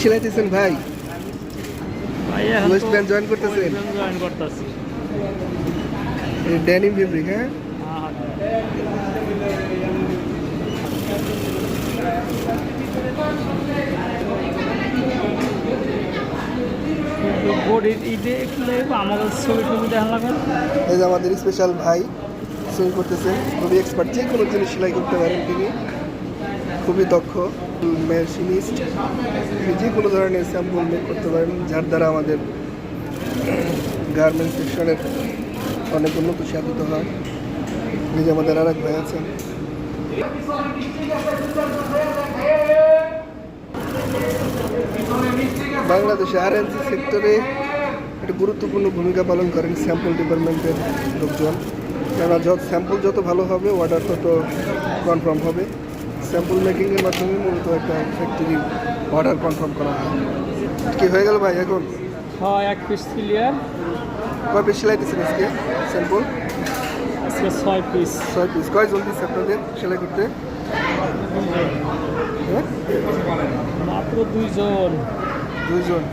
সেলাইতেছেন ভাই? ভাই এখন ওয়েস্ট তো ব্যান্ড জয়েন করতেছেন? জয়েন করতেছি। ড্যানিম ফেব্রিক, হ্যাঁ? বডির ঈদে একটু আমাদের ছবি টবি দেখা লাগবে। এই যে আমাদের স্পেশাল ভাই সেল করতেছেন, খুবই এক্সপার্ট, যে কোনো জিনিস সেলাই করতে পারেন তিনি, খুবই দক্ষ মেশিনিস্ট। যে কোনো ধরনের স্যাম্পল মেক করতে পারেন, যার দ্বারা আমাদের গার্মেন্টস সেকশনের অনেক উন্নতি সাধিত হয়। এই যে আমাদের আর এক ভাই আছেন। বাংলাদেশে আরএনসি সেক্টরে একটা গুরুত্বপূর্ণ ভূমিকা পালন করেন স্যাম্পল ডিপার্টমেন্টের লোকজন। কেননা স্যাম্পল যত ভালো হবে, অর্ডার তত কনফার্ম হবে। স্যাম্পল মেকিংয়ের মাধ্যমে মূলত একটা ফ্যাক্টরি অর্ডার কনফার্ম করা হয়। কি হয়ে গেল ভাই এখন? হয় এক পিস ক্লিয়ার। কয় পিস সেলাই দিচ্ছেন আজকে স্যাম্পল? আজকে 6 পিস। 6 পিস। কয়জন দিচ্ছে আপনাদের সেলাই করতে? হ্যাঁ, মাত্র 2 জন। 2 জন।